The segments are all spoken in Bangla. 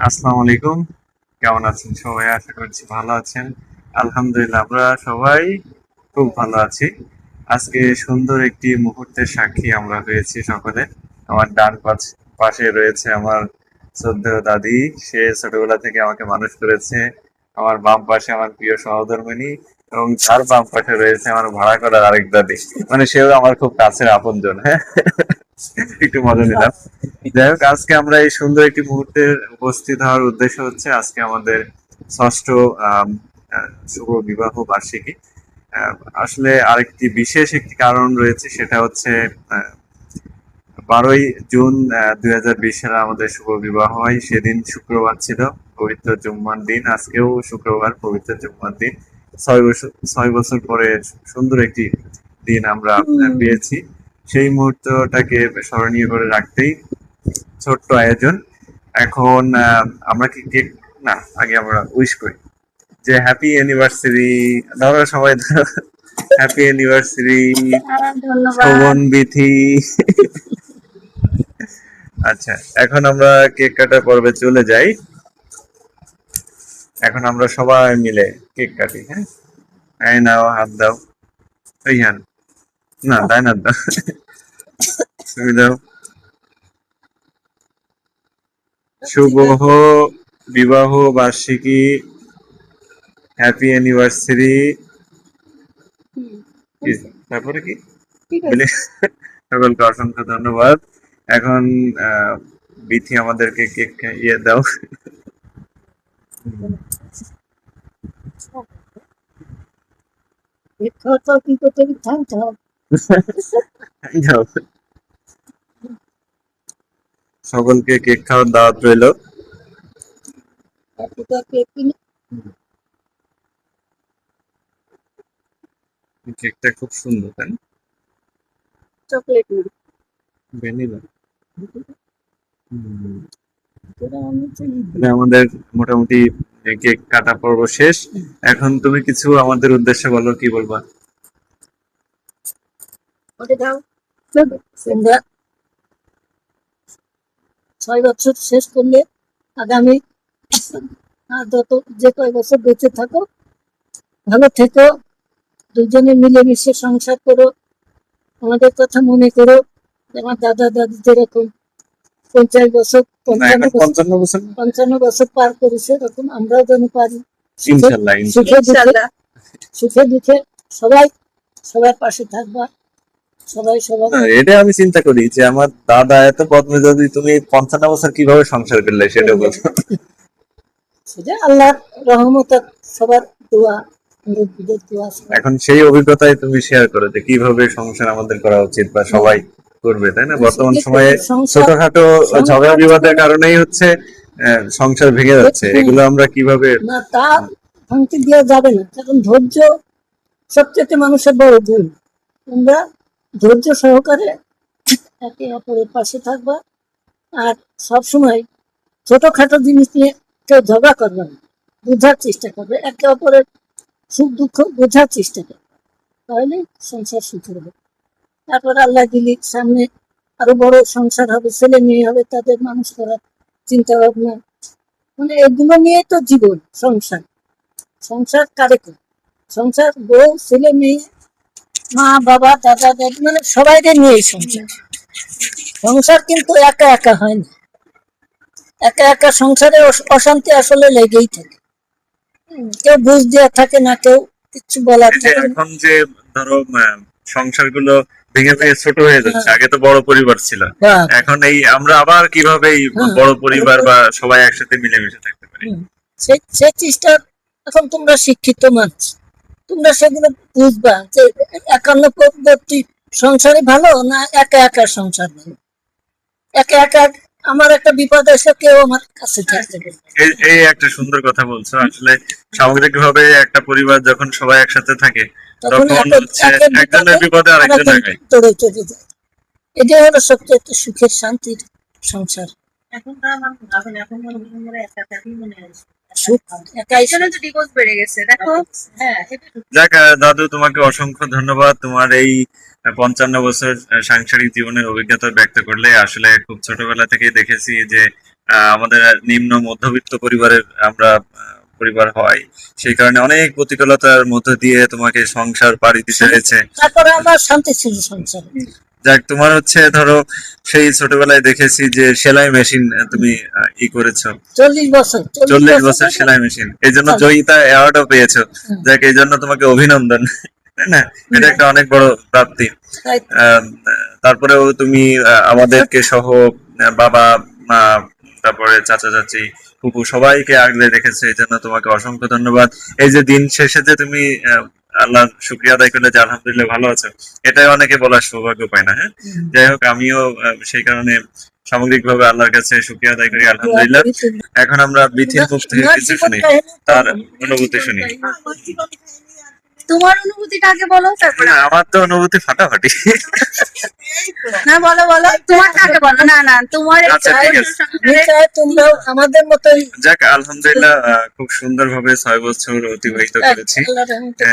আসসালামু আলাইকুম। কেমন আছেন সবাই? আশা করছি ভালো আছেন। আলহামদুলিল্লাহ আমরা সবাই খুব ভালো আছি। আজকে সুন্দর একটি মুহূর্তের সাক্ষী আমরা হয়েছি সকলে। আমার পাশে রয়েছে আমার শ্রদ্ধেয় দাদি। সে ছোটবেলা থেকে আমাকে মানুষ করেছে। আমার বাম পাশে আমার প্রিয় সহধর্মিণী এবং তার বাম পাশে রয়েছে আমার ভাড়া করা আরেক দাদি। মানে সেও আমার খুব কাছের আপনজন। হ্যাঁ, একটু মজা নিলাম। যাই হোক, আজকে আমরা এই সুন্দর একটি মুহূর্তে উপস্থিত হওয়ার উদ্দেশ্য হচ্ছে আজকে আমাদের ষষ্ঠ আম, শুভ বিবাহ বার্ষিকী। আহ, আসলে আরেকটি বিশেষ একটি কারণ রয়েছে, সেটা হচ্ছে 12ই জুন 2020 সালে আমাদের শুভ বিবাহ হয়। সেদিন শুক্রবার ছিল, পবিত্র জুম্মার দিন। আজকেও শুক্রবার, পবিত্র জুম্মার দিন। 6 বছর পরে সুন্দর একটি দিন আমরা পেয়েছি। সেই মুহূর্তটাকে স্মরণীয় করে রাখতেই ছোট্ট আয়োজন। এখন আমরা কি কেক, না, আগে আমরা উইশ করি যে হ্যাপি অ্যানিভার্সারি। ধরো সবাই, হ্যাপি অ্যানিভার্সারি ধন্যবাদ। শোভন বিথি। আচ্ছা, এখন আমরা কেক কাটার পর্বে চলে যাই। এখন আমরা সবাই মিলে কেক কাটি। হ্যাঁ, এই নাও, হাত দাও। এই হ্যান, না দাও, তুমি দাও। শুভ বিবাহ বার্ষিকী, হ্যাপি অ্যানিভার্সারি। তারপরে কি বলে? সকলকে অসংখ্য ধন্যবাদ। এখন বিথি আমাদেরকে কেক ইয়ে দাও। দাও। সকলকে কেক খাওয়ার দাওয়াত রইল। কেকটা খুব সুন্দর, তাই না? চকলেট না, ভ্যানিলা। আমাদের মোটামুটি কেক কাটা পর্ব শেষ। এখন তুমি কিছু আমাদের উদ্দেশ্যে বলো, কি বলবা? ওটা দাও। তোমরা 6 বছর শেষ করলে আগামী যত যে কয় বছর বেঁচে থাকো ভালো থেকো, দুজনে মিলেমিশে সংসার করো, আমাদের কথা মনে করো। আমার দাদা দাদি যেরকম 50 বছর, না, এখন 55 বছর। 55 বছর পার করেছে, এরকম আমরাও যেন পারি। ইনশাল্লাহ, সুখে দুঃখে, সুখে দুঃখে সবাই সবার পাশে থাকবা। সবাই সবার এটা আমি চিন্তা করি যে আমার দাদা এত বদমেজাজি, তুমি 55 বছর কিভাবে সংসার করলে সেটা বলো। সেটা আল্লাহর রহমত, সবার দোয়া, মুরব্বীদের দোয়া। এখন সেই অভিজ্ঞতায় তুমি শেয়ার করো যে কিভাবে সংসার আমাদের করা উচিত বা সবাই করবে, তাই না? বর্তমান সময়ে ছোটখাটো ঝগড়া বিবাদের কারণেই হচ্ছে সংসার ভেঙে যাচ্ছে। এগুলো আমরা কিভাবে? না, তা ভাঙতে দেওয়া যাবে না, কারণ ধৈর্য সবচেয়ে মানুষের বড় গুণ। তোমরা ধৈর্য সহকারে একে অপরের পাশে থাকবা, আর সবসময় ছোটখাটো জিনিস নিয়ে কেউ ঝগড়া করবে না, বোঝার চেষ্টা করবে, একে অপরের সুখ দুঃখ বোঝার চেষ্টা করবে, তাহলে সংসার সুখের হবে। তারপর আল্লাহ দিলি সামনে আরো বড় সংসার হবে, ছেলে মেয়ে হবে, তাদের মানুষ করার চিন্তা ভাবনা, মানে এগুলো নিয়ে তো জীবন। সংসার, সংসার কারে করে? সংসার বউ, ছেলে মেয়ে, মা বাবা, দাদা দাদি, মানে সবাইকে নিয়েই সংসার। সংসার কিন্তু একা একা হয় না, একা একা সংসারে অশান্তি আসলে লেগেই থাকে। কেউ বুঝ দেওয়া থাকে না, কেউ কিছু বলার থাকে না। এখন যে ধরো সংসারগুলো ভেঙে ভেঙে ছোট হয়ে যাচ্ছে। আগে তো বড় পরিবার ছিল, এখন এই আমরা আবার কিভাবে এই বড় পরিবার বা সবাই একসাথে মিলেমিশে থাকতে পারি, সে চেষ্টা এখন তোমরা শিক্ষিত মানুষ, তোমরা সেগুলো বুঝবা যে একান্নবর্তী সংসারে ভালো না একা একা সংসার ভালো। একা একা আমার একটা বিপদ এসে কেউ আমার কাছে থাকতে পারে। এই একটা সুন্দর কথা বলছো। আসলে সামগ্রিক ভাবে একটা পরিবার যখন সবাই একসাথে থাকে তখন হচ্ছে একজনের বিপদে আরেকজন আগায়। এটাই হলো সবচেয়ে একটা সুখের শান্তির সংসার। এখন তো আমার ভাবেন, এখন মনে একা একাই মনে হয় একাই তো ডিভোর্স বেড়ে গেছে, দেখো। হ্যাঁ, যাক, দাদু তোমাকে অসংখ্য ধন্যবাদ। তোমার এই 55 বছর সাংসারিক জীবনের অভিজ্ঞতা ব্যক্ত করলে। আসলে খুব ছোটবেলা থেকেই দেখেছি যে আমাদের নিম্ন মধ্যবিত্ত পরিবারের আমরা পরিবার হয়, সেই কারণে অনেক প্রতিকূলতার মধ্য দিয়ে তোমাকে সংসার পাড়ি দিতে হয়েছে। তারপরে আমার শান্তি ছিল সংসারে। যাক, তোমার হচ্ছে ধরো সেই ছোটবেলায় দেখেছি যে সেলাই মেশিন তুমি করেছো, 40 বছর 40 বছর ধরে সেলাই মেশিন, এই জন্য চালাই। জয়িতা অ্যাওয়ার্ডও পেয়েছো। হুম, যাক, এই জন্য তোমাকে অভিনন্দন। তাই না? এটা একটা অনেক বড় প্রাপ্তি। তাই তো। আহ, তারপরেও তুমি আমাদেরকে সহ বাবা মা, তারপরে চাচা চাচি ফুপু সবাইকে আগলে রেখেছো, এই জন্য তোমাকে অসংখ্য ধন্যবাদ। এই যে দিন শেষে যে তুমি আল্লাহ শুক্রিয়া আদায় করলে যে আলহামদুলিল্লাহ ভালো আছো, এটাই অনেকে বলার সৌভাগ্য পায় না। হ্যাঁ, হুম, যাই হোক, আমিও সেই কারণে সামগ্রিকভাবে আল্লাহর কাছে শুক্রিয়া আদায় করি, আলহামদুলিল্লাহ। এখন আমরা বিথির মুখ থেকে আমার কিছু জীবন শুনি, কাহিনী তো তার অনুভূতি শুনি। তোমার অনুভূতিটা আগে বলো, তারপরে না, আমার তো অনুভূতি ফাটাফাটি। না, বলো বলো, তোমারটা আগে বলো। না না, তোমার এই আচ্ছা, ঠিক আছে। আমি চাই তোমরাও আমাদের মতোই যাক, আলহামদুলিল্লাহ, খুব সুন্দরভাবে 6 বছর অতিবাহিত করেছি। আল্লাহর রহমতে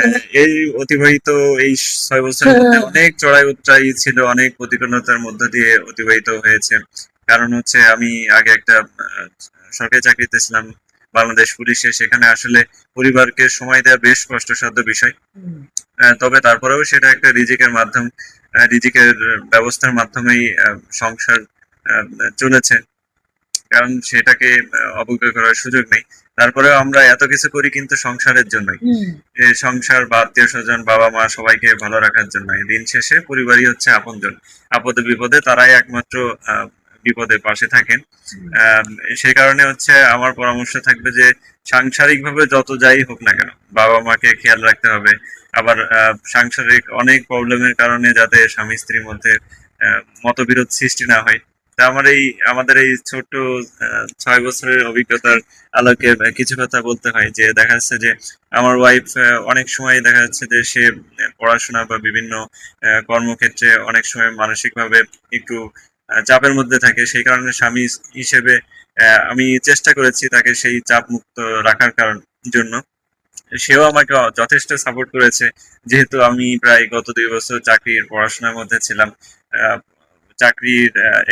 এই অতিবাহিত এই 6 বছরের মধ্যে অনেক চড়াই উতরাই ছিল, অনেক প্রতিকূলতার মধ্য দিয়ে অতিবাহিত হয়েছে। কারণ হচ্ছে আমি আগে একটা সরকারি চাকরিতে ছিলাম, বাংলাদেশ পুলিশে। সেখানে আসলে পরিবারকে সময় দেওয়া বেশ কষ্টসাধ্য বিষয়। হুম, তবে তারপরেও সেটা একটা রিজিকের মাধ্যম, রিজিকের ব্যবস্থার মাধ্যমেই সংসার আহ, চলেছে। কারণ সেটাকে অবজ্ঞা করার সুযোগ নেই। তারপরেও আমরা এত কিছু করি কিন্তু সংসারের জন্যই। হুম, সংসার বা আত্মীয় স্বজন, বাবা মা সবাইকে ভালো রাখার জন্য। দিন শেষে পরিবারই হচ্ছে আপনজন। আপদে বিপদে তারাই একমাত্র আহ, বিপদে পাশে থাকেন। আহ, সেই কারণে হচ্ছে আমার পরামর্শ থাকবে যে সাংসারিক ভাবে যত যাই হোক না কেন, বাবা মাকে খেয়াল রাখতে হবে। আবার সাংসারিক অনেক প্রবলেমের কারণে যাতে স্বামী স্ত্রীর মধ্যে মতবিরোধ সৃষ্টি না হয়। তা আমাদের এই ছোট্ট 6 বছরের অভিজ্ঞতার আলোকে কিছু কথা বলতে হয়। যে দেখা যাচ্ছে যে আমার ওয়াইফ অনেক সময় দেখা যাচ্ছে যে সে পড়াশোনা বা বিভিন্ন কর্মক্ষেত্রে অনেক সময় মানসিকভাবে একটু চাপের মধ্যে থাকে। সেই কারণে স্বামী হিসেবে আমি চেষ্টা করেছি তাকে সেই চাপ মুক্ত রাখার জন্য। সেও আমাকে যথেষ্ট সাপোর্ট করেছে, যেহেতু আমি প্রায় গত 2 বছর চাকরির পড়াশোনার মধ্যে ছিলাম। আহ,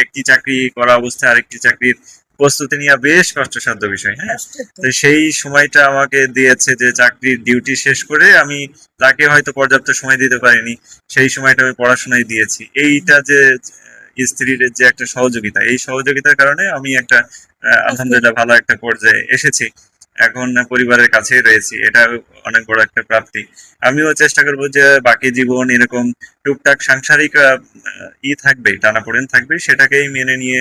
একটি চাকরি করা অবস্থায় আরেকটি চাকরির প্রস্তুতি নেওয়া বেশ কষ্টসাধ্য বিষয়। হ্যাঁ, কষ্টের তো। তো সেই সময়টা আমাকে দিয়েছে যে চাকরির ডিউটি শেষ করে আমি তাকে হয়তো পর্যাপ্ত সময় দিতে পারিনি, সেই সময়টা আমি পড়াশোনায় দিয়েছি। এইটা যে স্ত্রীর যে একটা সহযোগিতা, এই সহযোগিতার কারণে আমি একটা আলহামদুলিল্লাহ ভালো একটা পর্যায়ে এসেছি। এখন পরিবারের কাছেই রয়েছি, এটা অনেক বড় একটা প্রাপ্তি। আমিও চেষ্টা করবো যে বাকি জীবন এরকম টুকটাক সাংসারিক থাকবে, টানাপোড়েন থাকবে, সেটাকেই মেনে নিয়ে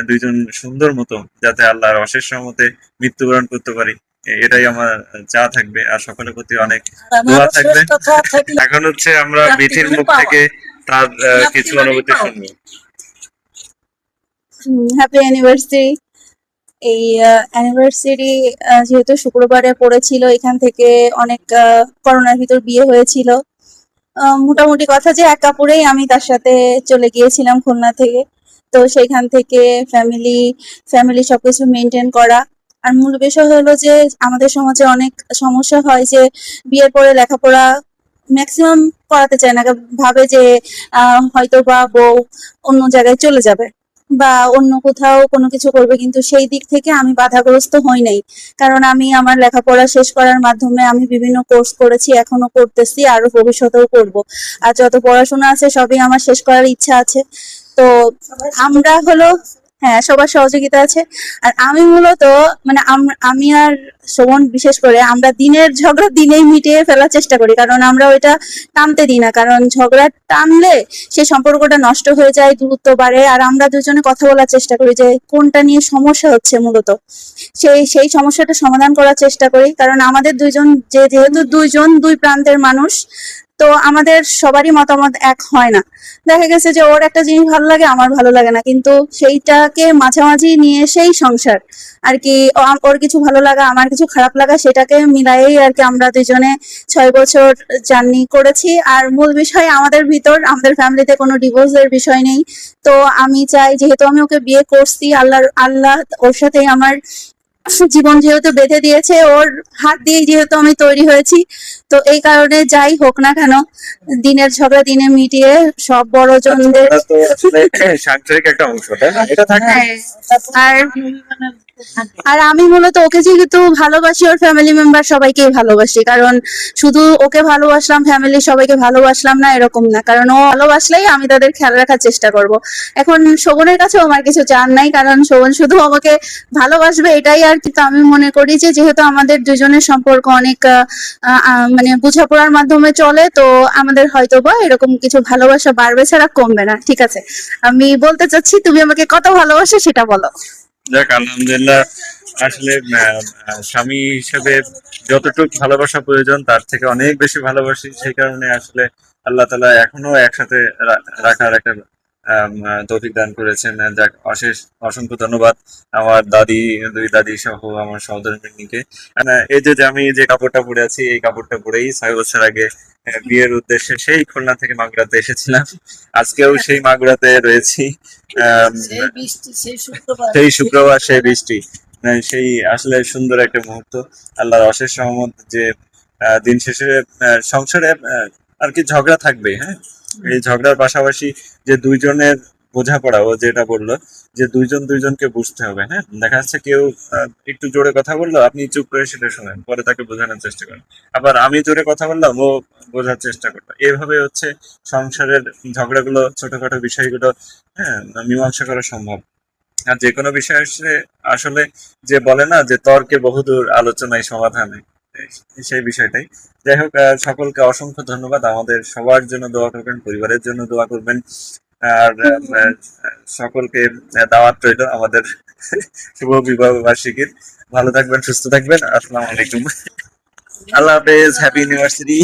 দুইজন সুন্দর মতো যাতে আল্লাহর অশেষ রহমতে মৃত্যুবরণ করতে পারি, এটাই আমার চা থাকবে। আর সকলের প্রতি অনেক আর দোয়া আমারও থাকবে। শেষ কথা থাকলে এখন হচ্ছে আমরা বিথির মুখ পাওয়া। থেকে তার কিছু মানে অনুভূতি পাওয়া। শুনবো। Happy anniversary. এই অ্যানিভার্সারি যেহেতু শুক্রবারে পড়েছিল, এখান থেকে অনেক করোনার ভিতর বিয়ে হয়েছিল। মোটামুটি কথা যে এক কাপড়েই আমি তার সাথে চলে গিয়েছিলাম খুলনা থেকে। তো সেইখান থেকে ফ্যামিলি ফ্যামিলি সবকিছু মেনটেন করা। আর মূল বিষয় হলো যে আমাদের সমাজে অনেক সমস্যা হয় যে বিয়ের পরে লেখাপড়া ম্যাক্সিমাম করাতে চায় না, ভাবে যে হয়তো বা বউ অন্য জায়গায় চলে যাবে বা অন্য কোথাও কোনো কিছু করবে, কিন্তু সেই দিক থেকে আমি বাধাগ্রস্ত হই নাই। কারণ আমি আমার লেখাপড়া শেষ করার মাধ্যমে আমি বিভিন্ন কোর্স করেছি, এখনো করতেছি, আরো ভবিষ্যতেও করব। আর যত পড়াশোনা আছে সবই আমার শেষ করার ইচ্ছা আছে। তো আমরা হলো, হ্যাঁ, সবার সহযোগিতা আছে। আর আমি মূলত মানে আমি আর শোভন বিশেষ করে আমরা দিনের ঝগড়া দিনেই মিটিয়ে ফেলার চেষ্টা করি, কারণ আমরা ওইটা টানতে দিই না। কারণ ঝগড়া টানলে সেই সম্পর্কটা নষ্ট হয়ে যায়, দূরত্ব বাড়ে। আর আমরা দুজনে কথা বলার চেষ্টা করি যে কোনটা নিয়ে সমস্যা হচ্ছে মূলত, সেই সমস্যাটা সমাধান করার চেষ্টা করি। কারণ আমাদের দুইজন যেহেতু দুইজন দুই প্রান্তের মানুষ, তো আমাদের সবারই মতামত এক হয় না। দেখা গেছে যে ওর একটা জিনিস ভালো লাগে, আমার ভালো লাগে না, কিন্তু সেইটাকে মাঝামাঝি নিয়ে এসেই সংসার আর কি। ওর কিছু ভালো লাগা, আমার কিছু খারাপ লাগা, সেটাকে মিলাইয়েই আর কি আমরা দুজনে 6 বছর জার্নি করেছি। আর মূল বিষয় আমাদের ভিতর, আমাদের ফ্যামিলিতে কোনো ডিভোর্সের বিষয় নেই। তো আমি চাই, যেহেতু আমি ওকে বিয়ে করছি, আল্লাহ ওর সাথেই আমার জীবন যেহেতু বেঁধে দিয়েছে, ওর হাত দিয়ে যেহেতু আমি তৈরি হয়েছি, তো এই কারণে যাই হোক না কেন, দিনের ঝগড়া দিনে মিটিয়ে সব বড়জনদের। ঝগড়া তো আসলে সাংসারিক একটা অংশ, তাই না? এটা থাকে। হ্যাঁ, আর আর আমি মূলত ওকে যেহেতু ভালোবাসি, ওর ফ্যামিলি মেম্বার সবাইকেই ভালোবাসি, কারণ শুধু ওকে ভালোবাসলাম, ফ্যামিলি সবাইকে ভালোবাসলাম না এরকম না, কারণ ও ভালোবাসলেই আমি তাদের খেয়াল রাখার চেষ্টা করব। এখন শোভনের কাছেও আমার কিছু চান নাই, কারণ শোভন শুধু আমাকে ভালোবাসবে এটাই আর কি। তো আমি মনে করি যে যেহেতু আমাদের দুজনের সম্পর্ক অনেক মানে বোঝাপড়ার মাধ্যমে চলে, তো আমাদের হয়তো বা এরকম কিছু ভালোবাসা বাড়বে ছাড়া কমবে না। ঠিক আছে, আমি বলতে চাচ্ছি তুমি আমাকে কত ভালোবাসো সেটা বলো। যাক, আলহামদুলিল্লাহ। আসলে স্বামী হিসেবে যতটুকু ভালোবাসা প্রয়োজন তার থেকে অনেক বেশি ভালোবাসি, সেই কারণে আসলে আল্লাহ তাআলা এখনো একসাথে রাখার একটা তৌফিক দান করেছেন। যাক, অসংখ্য ধন্যবাদ আমার দাদি, দুই দাদি সহ আমার সহধর্মিণীকে। এই যে যে আমি যে কাপড়টা পরে আছি, এই কাপড়টা পরেই 6 বছর আগে বিয়ের উদ্দেশ্যে সেই খুলনা থেকে মাগুরাতে এসেছিলাম। আজকেও সেই মাগুরাতে রয়েছি। সেই বৃষ্টি, সেই শুক্রবার, সেই শুক্রবার, সেই বৃষ্টি, সেই আসলে সুন্দর একটা মুহূর্ত। আল্লাহর অশেষ রহমত যে দিন শেষে সংসারে আর কি ঝগড়া থাকবে, হ্যাঁ। এই ঝগড়ার পাশাপাশি যে দুইজনের বোঝাপড়া, ও যেটা বললো যে দুইজন দুইজনকে বুঝতে হবে, হ্যাঁ। দেখা যাচ্ছে কেউ একটু জোরে কথা বললো, আপনি চুপ করে সেটা শোনেন, পরে তাকে বোঝানোর চেষ্টা করেন। আবার আমি জোরে কথা বললাম, ও বোঝার চেষ্টা করলো। এইভাবে হচ্ছে সংসারের ঝগড়াগুলো, ছোটখাটো বিষয়গুলো, হ্যাঁ, মীমাংসা করা সম্ভব। আর যে কোনো বিষয় আসলে আসলে যে বলে না যে তর্কে বহুদূর আলোচনায় সমাধানে, সেই বিষয়টাই। যাই হোক, সকলকে অসংখ্য ধন্যবাদ। আমাদের সবার জন্য দোয়া করবেন, পরিবারের জন্য দোয়া করবেন। আর সকলকে দাওয়াত রইল আমাদের শুভ বিবাহ বার্ষিকীর। ভালো থাকবেন, সুস্থ থাকবেন। আসসালামু আলাইকুম। আল্লাহ হাফেজ। Happy university.